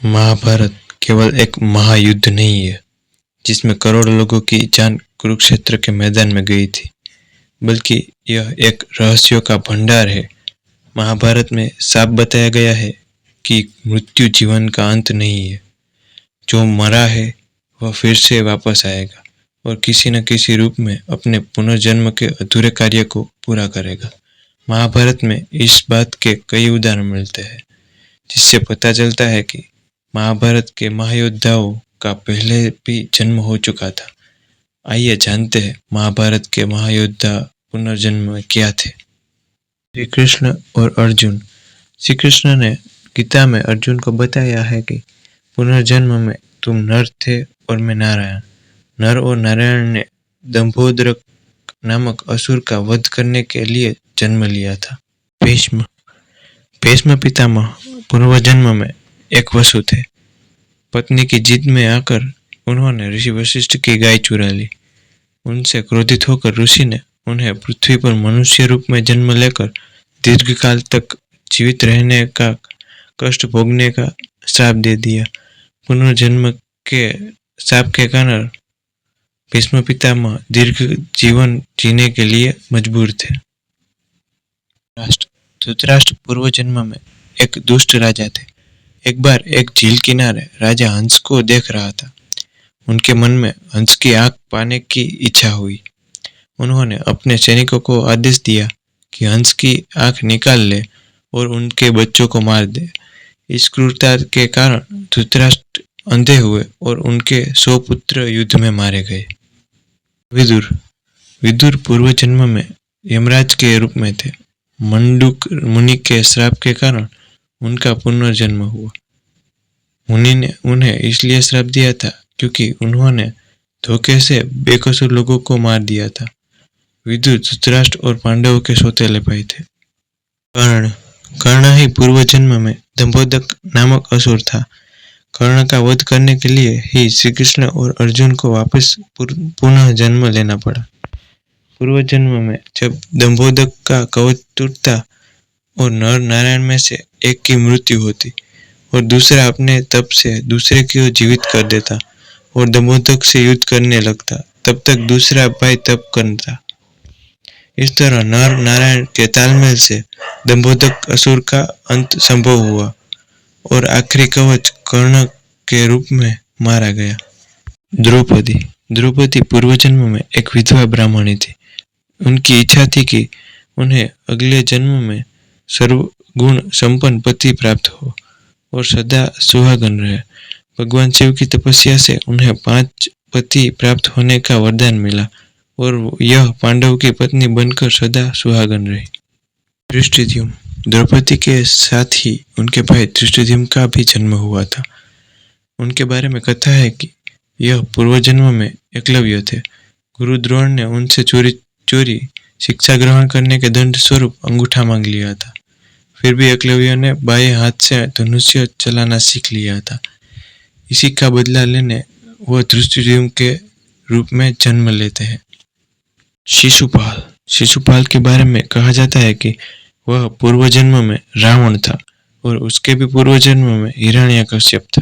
महाभारत केवल एक महायुद्ध नहीं है जिसमें करोड़ों लोगों की जान कुरुक्षेत्र के मैदान में गई थी, बल्कि यह एक रहस्यों का भंडार है। महाभारत में साफ बताया गया है कि मृत्यु जीवन का अंत नहीं है। जो मरा है वह फिर से वापस आएगा और किसी न किसी रूप में अपने पुनर्जन्म के अधूरे कार्य को पूरा करेगा। महाभारत में इस बात के कई उदाहरण मिलते हैं, जिससे पता चलता है कि महाभारत के महायोद्धाओं का पहले भी जन्म हो चुका था। आइए जानते हैं महाभारत के महायोद्धा पुनर्जन्म में क्या थे। श्री कृष्ण और अर्जुन। श्री कृष्ण ने गीता में अर्जुन को बताया है कि पुनर्जन्म में तुम नर थे और मैं नारायण। नर और नारायण ने दंभोदरक नामक असुर का वध करने के लिए जन्म लिया था। भीष्म पितामह पूर्व जन्म में एक वसु थे। पत्नी की जिद में आकर उन्होंने ऋषि वशिष्ठ की गाय चुरा ली। उनसे क्रोधित होकर ऋषि ने उन्हें पृथ्वी पर मनुष्य रूप में जन्म लेकर दीर्घकाल तक जीवित रहने का कष्ट भोगने का श्राप दे दिया। पुनर्जन्म के श्राप के कारण भीष्म पितामह दीर्घ जीवन जीने के लिए मजबूर थे। धृतराष्ट्र पूर्व जन्म में एक दुष्ट राजा थे। एक बार एक झील किनारे राजा हंस को देख रहा था। उनके मन में हंस की आंख पाने की इच्छा हुई। उन्होंने अपने सैनिकों को आदेश दिया कि हंस की आंख निकाल ले और उनके बच्चों को मार दे। इस क्रूरता के कारण धृतराष्ट्र अंधे हुए और उनके 100 पुत्र युद्ध में मारे गए। विदुर पूर्व जन्म में यमराज के रूप में थे। मंडूक मुनि के श्राप के कारण उनका पुनर्जन्म हुआ। मुनि ने उन्हें इसलिए श्राप दिया था क्योंकि उन्होंने धोखे से बेकसूर लोगों को मार दिया था। विदुर धृतराष्ट्र और पांडवों के सौतेले भाई थे। कर्ण ही पूर्व जन्म में दंभोदक नामक असुर था। कर्ण का वध करने के लिए ही श्री कृष्ण और अर्जुन को वापस पुनः जन्म लेना पड़ा। पूर्व जन्म में जब दंभोदक का कवच टूटता और नर नारायण में से एक की मृत्यु होती और दूसरा अपने तप से दूसरे को जीवित कर देता और दंभोदक से युद्ध करने लगता, तब तक दूसरा भाई तप करता। इस तरह नर नारायण के तालमेल से दंभोदक असुर का अंत संभव हुआ और आखिरी कवच कर्ण के रूप में मारा गया। द्रौपदी पूर्व जन्म में एक विधवा ब्राह्मणी थी। उनकी इच्छा थी कि उन्हें अगले जन्म में सर्वगुण संपन्न पति प्राप्त हो और सदा सुहागन रहे। भगवान शिव की तपस्या से उन्हें 5 पति प्राप्त होने का वरदान मिला और यह पांडव की पत्नी बनकर सदा सुहागन रही। धृष्टद्युम्न। द्रौपदी के साथ ही उनके भाई धृष्टद्युम्न का भी जन्म हुआ था। उनके बारे में कथा है कि यह पूर्व जन्म में एकलव्य थे। गुरु द्रोण ने उनसे चोरी शिक्षा ग्रहण करने के दंड स्वरूप अंगूठा मांग लिया था। फिर भी एकलव्य ने बाएं हाथ से धनुष्य चलाना सीख लिया था। इसी का बदला लेने वह धृष्टद्युम्न के रूप में जन्म लेते हैं। शिशुपाल के बारे में कहा जाता है कि वह पूर्व जन्म में रावण था और उसके भी पूर्व जन्म में हिरण्यकश्यप था।